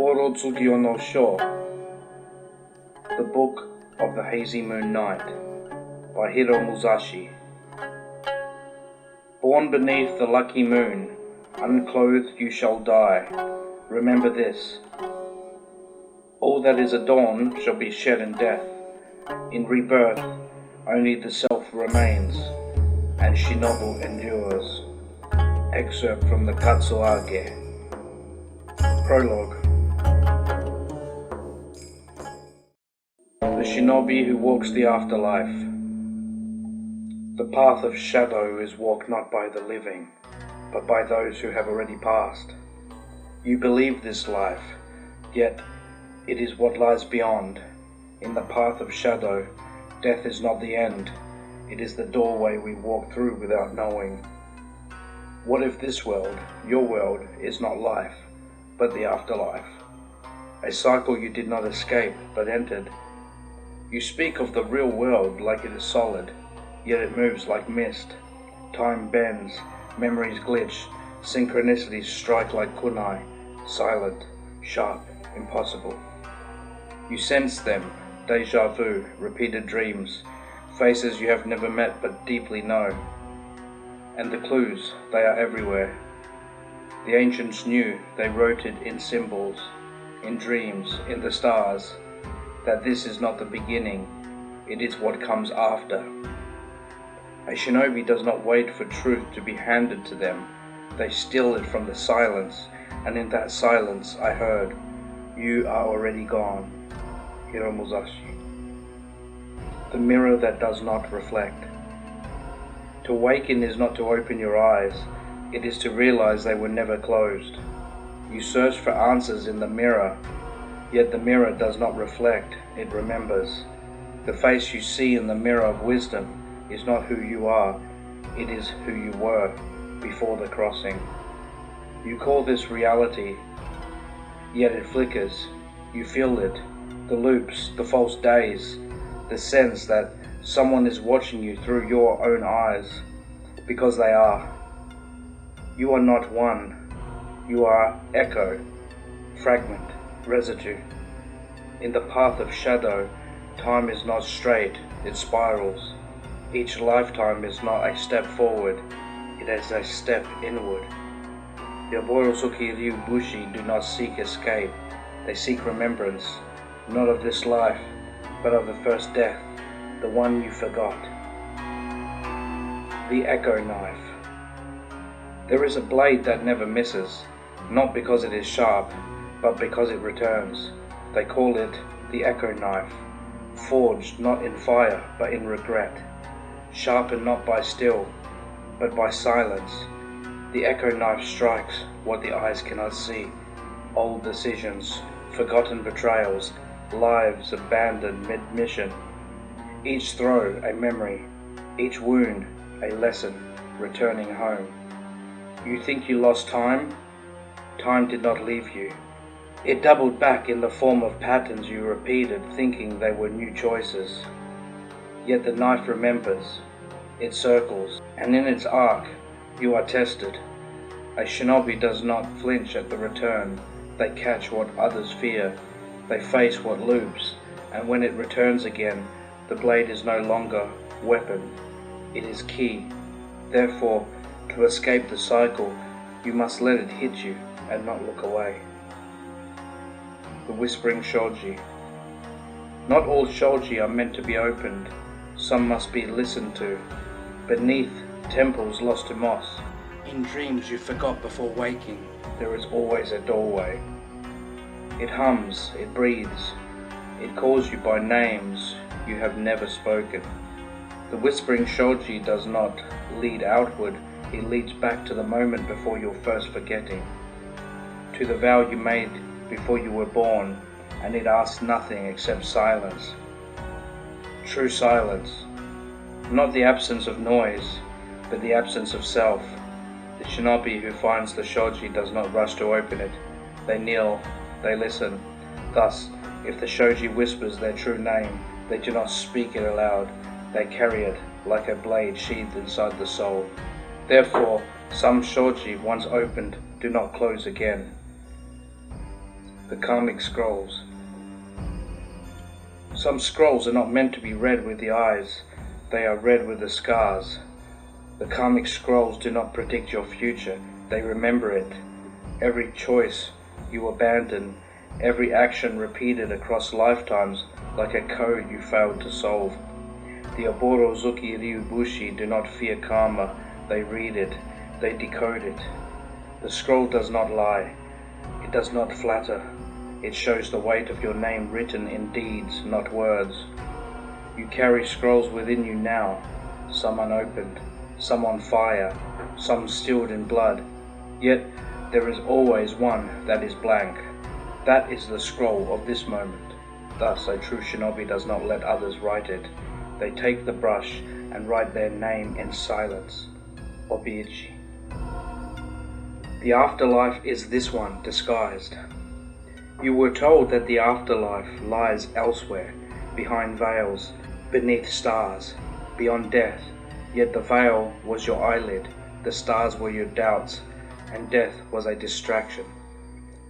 Oborozukiyo No Sho, The Book of the Hazy Moon Night, by Hiro Muzashi. Born beneath the lucky moon, unclothed you shall die. Remember this. All that is adorned shall be shed in death. In rebirth, only the self remains, and Shinobi endures. Excerpt from the Katsuage. Prologue. The Shinobi who walks the afterlife. The path of shadow is walked not by the living, but by those who have already passed. You believe this life, yet it is what lies beyond. In the path of shadow, death is not the end, it is the doorway we walk through without knowing. What if this world, your world, is not life, but the afterlife? A cycle you did not escape, but entered. You speak of the real world like it is solid, yet it moves like mist. Time bends, memories glitch, synchronicities strike like kunai, silent, sharp, impossible. You sense them, deja vu, repeated dreams, faces you have never met but deeply know. And the clues, they are everywhere. The ancients knew, they wrote it in symbols, in dreams, in the stars, that this is not the beginning, it is what comes after. A shinobi does not wait for truth to be handed to them, they steal it from the silence, and in that silence I heard, you are already gone. Hiro Muzashi. The mirror that does not reflect. To awaken is not to open your eyes, it is to realize they were never closed. You search for answers in the mirror, yet the mirror does not reflect, it remembers. The face you see in the mirror of wisdom is not who you are, it is who you were before the crossing. You call this reality, yet it flickers. You feel it, the loops, the false days, the sense that someone is watching you through your own eyes, because they are. You are not one, you are echo, fragment, residue. In the path of shadow, time is not straight, it spirals. Each lifetime is not a step forward, it is a step inward. The Oborozukiyo Bushi do not seek escape, they seek remembrance, not of this life, but of the first death, the one you forgot. The Echo Knife. There is a blade that never misses, not because it is sharp, but because it returns. They call it the Echo Knife, forged not in fire, but in regret, sharpened not by steel, but by silence. The Echo Knife strikes what the eyes cannot see, old decisions, forgotten betrayals, lives abandoned mid-mission. Each throw a memory, each wound a lesson, returning home. You think you lost time? Time did not leave you. It doubled back in the form of patterns you repeated, thinking they were new choices. Yet the knife remembers, it circles, and in its arc you are tested. A shinobi does not flinch at the return. They catch what others fear. They face what loops, and when it returns again, the blade is no longer weapon, it is key. Therefore, to escape the cycle, you must let it hit you and not look away. The Whispering Shoji. Not all shoji are meant to be opened, some must be listened to. Beneath temples lost to moss, in dreams you forgot before waking, there is always a doorway. It hums, it breathes, it calls you by names you have never spoken. The Whispering Shoji does not lead outward, it leads back to the moment before your first forgetting, to the vow you made before you were born, and it asks nothing except silence. True silence, not the absence of noise, but the absence of self. The shinobi who finds the shoji does not rush to open it. They kneel, they listen. Thus, if the shoji whispers their true name, they do not speak it aloud, they carry it like a blade sheathed inside the soul. Therefore, some shoji once opened do not close again. The karmic scrolls. Some scrolls are not meant to be read with the eyes, they are read with the scars. The karmic scrolls do not predict your future, they remember it. Every choice you abandon, every action repeated across lifetimes like a code you failed to solve. The Oborozukiyo do not fear karma, they read it, they decode it. The scroll does not lie, it does not flatter, it shows the weight of your name written in deeds, not words. You carry scrolls within you now, some unopened, some on fire, some stilled in blood, yet there is always one that is blank. That is the scroll of this moment. Thus a true shinobi does not let others write it. They take the brush and write their name in silence. Obi-Ichi. The afterlife is this one disguised. You were told that the afterlife lies elsewhere, behind veils, beneath stars, beyond death, yet the veil was your eyelid, the stars were your doubts, and death was a distraction.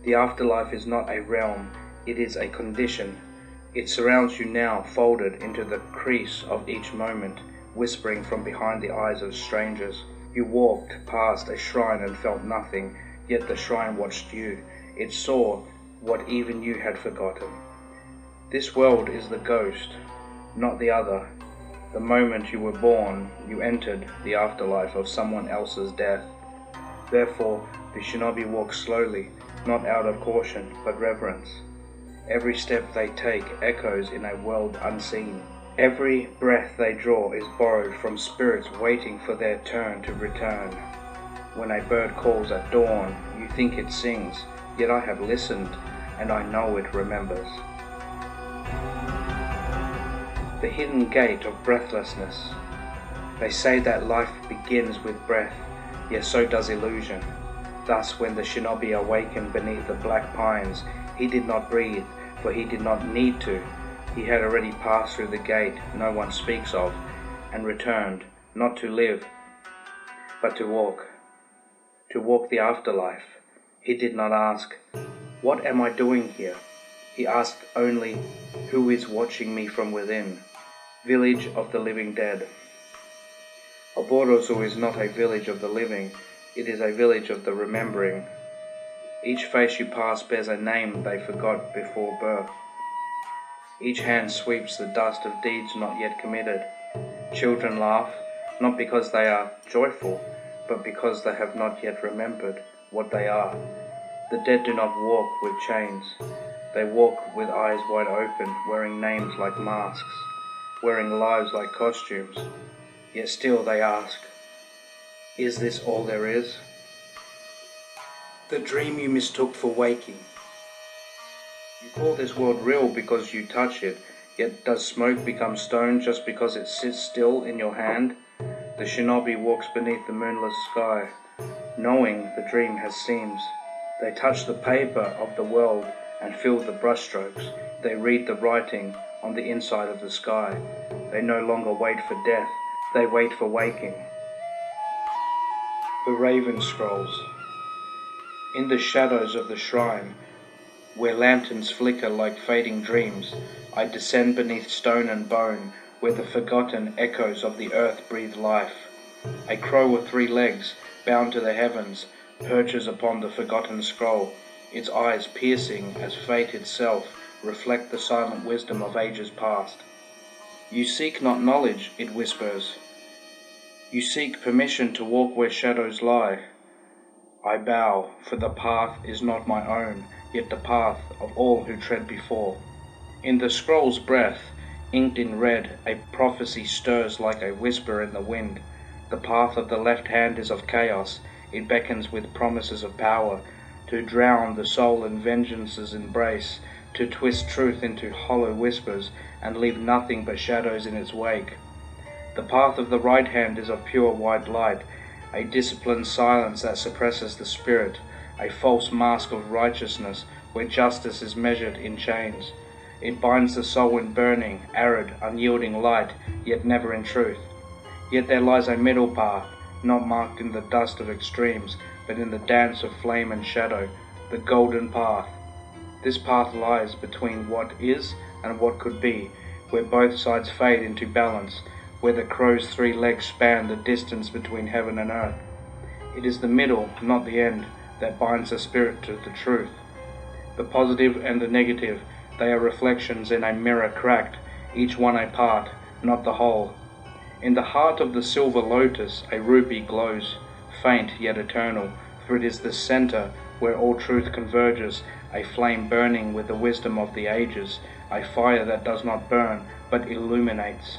The afterlife is not a realm, it is a condition. It surrounds you now, folded into the crease of each moment, whispering from behind the eyes of strangers. You walked past a shrine and felt nothing, yet the shrine watched you. It saw what even you had forgotten. This world is the ghost, not the other. The moment you were born, you entered the afterlife of someone else's death. Therefore, the shinobi walks slowly, not out of caution, but reverence. Every step they take echoes in a world unseen. Every breath they draw is borrowed from spirits waiting for their turn to return. When a bird calls at dawn, you think it sings, yet I have listened, and I know it remembers. The hidden gate of breathlessness. They say that life begins with breath, yet so does illusion. Thus when the shinobi awakened beneath the black pines, he did not breathe, for he did not need to. He had already passed through the gate no one speaks of, and returned, not to live, but to walk the afterlife. He did not ask, "What am I doing here?" He asked only, "Who is watching me from within?" Village of the living dead. Oborozu is not a village of the living, it is a village of the remembering. Each face you pass bears a name they forgot before birth. Each hand sweeps the dust of deeds not yet committed. Children laugh, not because they are joyful, but because they have not yet remembered what they are. The dead do not walk with chains. They walk with eyes wide open, wearing names like masks, wearing lives like costumes. Yet still they ask, is this all there is? The dream you mistook for waking. You call this world real because you touch it, yet does smoke become stone just because it sits still in your hand? The shinobi walks beneath the moonless sky, knowing the dream has seams. They touch the paper of the world and feel the brushstrokes. They read the writing on the inside of the sky. They no longer wait for death, they wait for waking. The Raven Scrolls. In the shadows of the shrine, where lanterns flicker like fading dreams, I descend beneath stone and bone, where the forgotten echoes of the earth breathe life. A crow with 3 legs, bound to the heavens, perches upon the forgotten scroll, its eyes piercing as fate itself reflect the silent wisdom of ages past. You seek not knowledge, it whispers. You seek permission to walk where shadows lie. I bow, for the path is not my own, yet the path of all who tread before. In the scroll's breath, inked in red, a prophecy stirs like a whisper in the wind. The path of the left hand is of chaos, it beckons with promises of power, to drown the soul in vengeance's embrace, to twist truth into hollow whispers, and leave nothing but shadows in its wake. The path of the right hand is of pure white light, a disciplined silence that suppresses the spirit, a false mask of righteousness where justice is measured in chains. It binds the soul in burning, arid, unyielding light, yet never in truth. Yet there lies a middle path, not marked in the dust of extremes, but in the dance of flame and shadow, the golden path. This path lies between what is and what could be, where both sides fade into balance, where the crow's 3 legs span the distance between heaven and earth. It is the middle, not the end, that binds the spirit to the truth. The positive and the negative, they are reflections in a mirror cracked, each one a part, not the whole. In the heart of the silver lotus a rupee glows, faint yet eternal, for it is the center where all truth converges, a flame burning with the wisdom of the ages, a fire that does not burn but illuminates.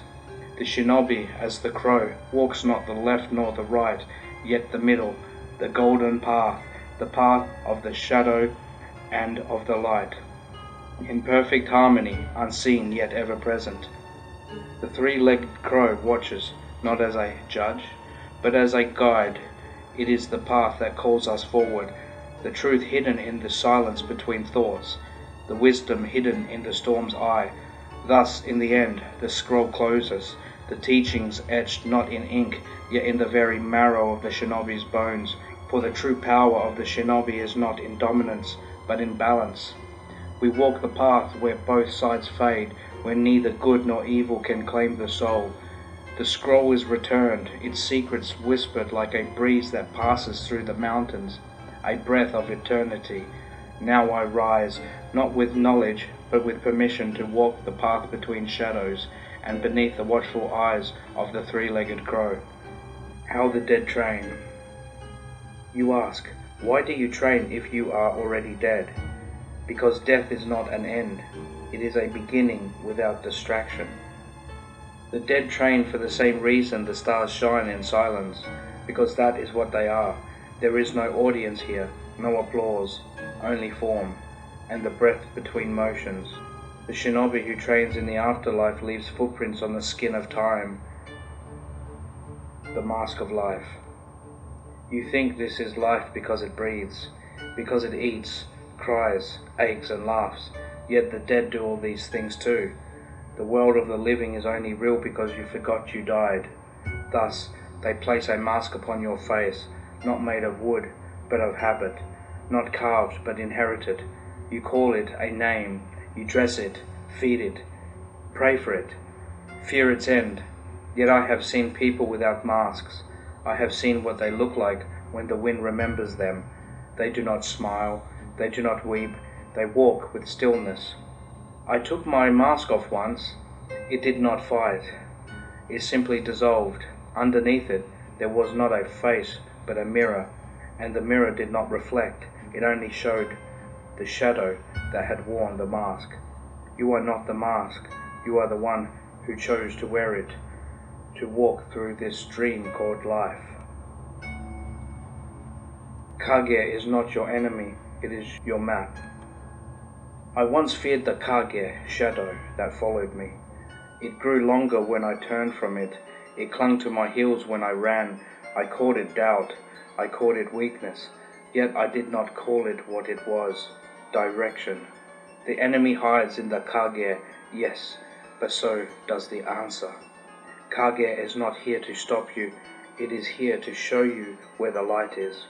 The shinobi, as the crow, walks not the left nor the right, yet the middle, the golden path, the path of the shadow and of the light, in perfect harmony, unseen yet ever present. The 3-legged crow watches, not as a judge, but as a guide. It is the path that calls us forward, the truth hidden in the silence between thoughts, the wisdom hidden in the storm's eye. Thus, in the end, the scroll closes, the teachings etched not in ink, yet in the very marrow of the shinobi's bones, for the true power of the shinobi is not in dominance, but in balance. We walk the path where both sides fade, where neither good nor evil can claim the soul. The scroll is returned, its secrets whispered like a breeze that passes through the mountains, a breath of eternity. Now I rise, not with knowledge, but with permission to walk the path between shadows, and beneath the watchful eyes of the 3-legged crow. How the dead train. You ask, why do you train if you are already dead? Because death is not an end, it is a beginning without distraction. The dead train for the same reason the stars shine in silence, because that is what they are. There is no audience here, no applause, only form, and the breath between motions. The shinobi who trains in the afterlife leaves footprints on the skin of time, the mask of life. You think this is life because it breathes, because it eats, cries, aches and laughs, yet the dead do all these things too. The world of the living is only real because you forgot you died. Thus, they place a mask upon your face, not made of wood, but of habit, not carved, but inherited. You call it a name, you dress it, feed it, pray for it, fear its end. Yet I have seen people without masks. I have seen what they look like when the wind remembers them. They do not smile, they do not weep, they walk with stillness. I took my mask off once. It did not fight. It simply dissolved. Underneath it, there was not a face, but a mirror, and the mirror did not reflect. It only showed the shadow that had worn the mask. You are not the mask. You are the one who chose to wear it, to walk through this dream called life. Kage is not your enemy, it is your map. I once feared the kage, shadow, that followed me. It grew longer when I turned from it. It clung to my heels when I ran. I called it doubt. I called it weakness. Yet I did not call it what it was, direction. The enemy hides in the kage, yes, but so does the answer. Kage is not here to stop you. It is here to show you where the light is.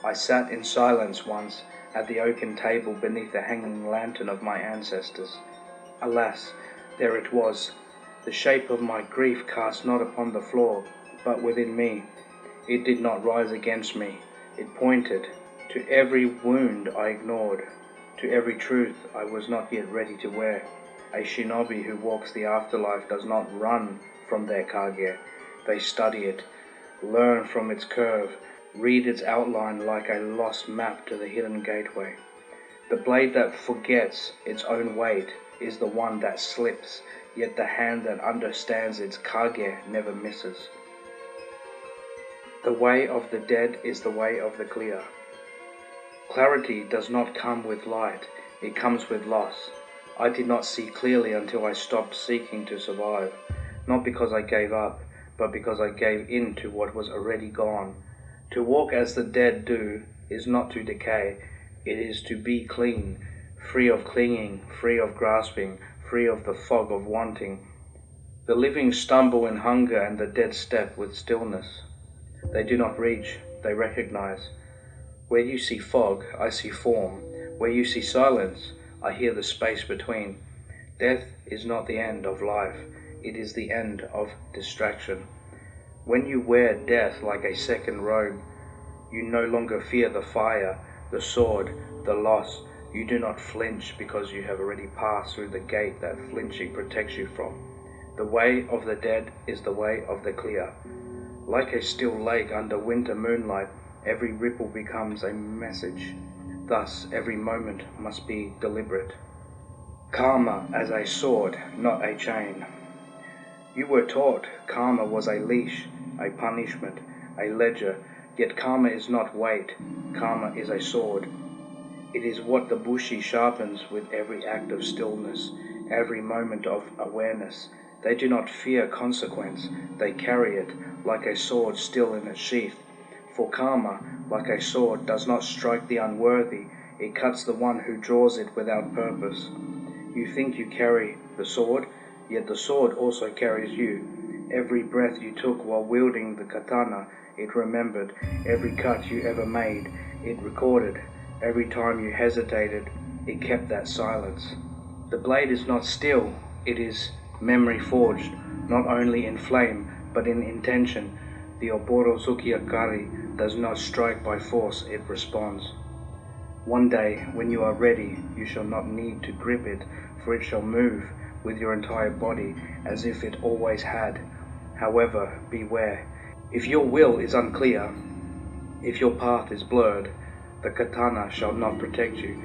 I sat in silence once at the oaken table beneath the hanging lantern of my ancestors. Alas, there it was, the shape of my grief cast not upon the floor, but within me. It did not rise against me. It pointed to every wound I ignored, to every truth I was not yet ready to wear. A shinobi who walks the afterlife does not run from their kage. They study it, learn from its curve, read its outline like a lost map to the hidden gateway. The blade that forgets its own weight is the one that slips, yet the hand that understands its kage never misses. The way of the dead is the way of the clear. Clarity does not come with light, it comes with loss. I did not see clearly until I stopped seeking to survive, not because I gave up, but because I gave in to what was already gone. To walk as the dead do is not to decay, it is to be clean, free of clinging, free of grasping, free of the fog of wanting. The living stumble in hunger and the dead step with stillness. They do not reach, they recognize. Where you see fog, I see form. Where you see silence, I hear the space between. Death is not the end of life, it is the end of distraction. When you wear death like a second robe, you no longer fear the fire, the sword, the loss. You do not flinch because you have already passed through the gate that flinching protects you from. The way of the dead is the way of the clear. Like a still lake under winter moonlight, every ripple becomes a message. Thus, every moment must be deliberate. Karma as a sword, not a chain. You were taught karma was a leash, a punishment, a ledger, yet karma is not weight, karma is a sword. It is what the bushi sharpens with every act of stillness, every moment of awareness. They do not fear consequence, they carry it like a sword still in its sheath. For karma, like a sword, does not strike the unworthy, it cuts the one who draws it without purpose. You think you carry the sword, yet the sword also carries you. Every breath you took while wielding the katana, it remembered. Every cut you ever made, it recorded. Every time you hesitated, it kept that silence. The blade is not steel, it is memory forged, not only in flame, but in intention. The Oborozukiyo does not strike by force, it responds. One day, when you are ready, you shall not need to grip it, for it shall move with your entire body as if it always had. However, beware. If your will is unclear, if your path is blurred, the katana shall not protect you.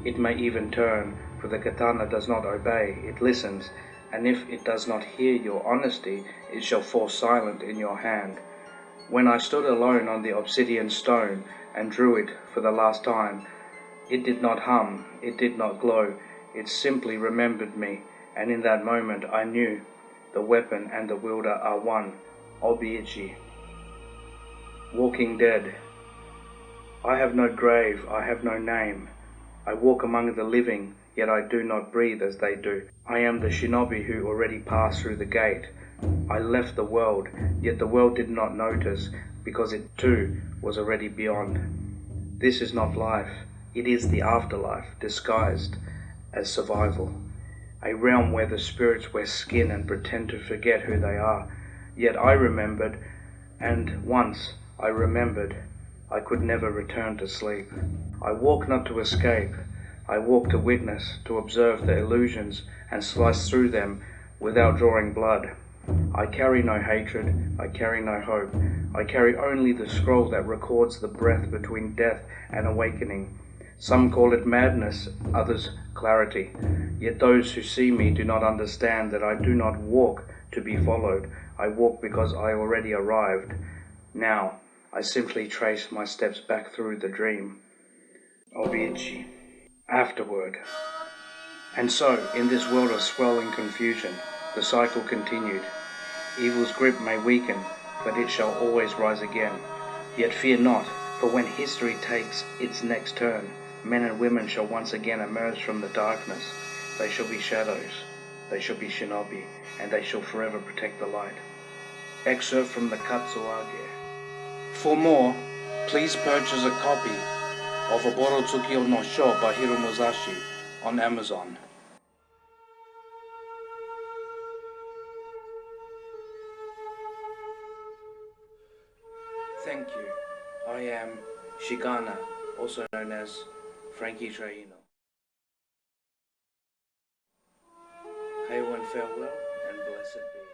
It may even turn, for the katana does not obey, it listens, and if it does not hear your honesty, it shall fall silent in your hand. When I stood alone on the obsidian stone and drew it for the last time, it did not hum, it did not glow, it simply remembered me, and in that moment I knew the weapon and the wielder are one, Obi-Ichi. Walking dead. I have no grave, I have no name. I walk among the living, yet I do not breathe as they do. I am the Shinobi who already passed through the gate. I left the world, yet the world did not notice, because it too was already beyond. This is not life, it is the afterlife, disguised as survival. A realm where the spirits wear skin and pretend to forget who they are. Yet I remembered, and once I remembered, I could never return to sleep. I walk not to escape, I walk to witness, to observe the illusions and slice through them without drawing blood. I carry no hatred, I carry no hope, I carry only the scroll that records the breath between death and awakening. Some call it madness, others clarity. Yet those who see me do not understand that I do not walk to be followed. I walk because I already arrived. Now, I simply trace my steps back through the dream. Obi-Ichi. Afterward. And so, in this world of swirling confusion, the cycle continued. Evil's grip may weaken, but it shall always rise again. Yet fear not, for when history takes its next turn, men and women shall once again emerge from the darkness. They shall be shadows, they shall be shinobi, and they shall forever protect the light. Excerpt from the Katsuage. For more, please purchase a copy of Oborozukiyo No Sho by Hiro Muzashi on Amazon. Thank you. I am Shigana, also known as Frankie Traino. Hail and farewell, and blessed be.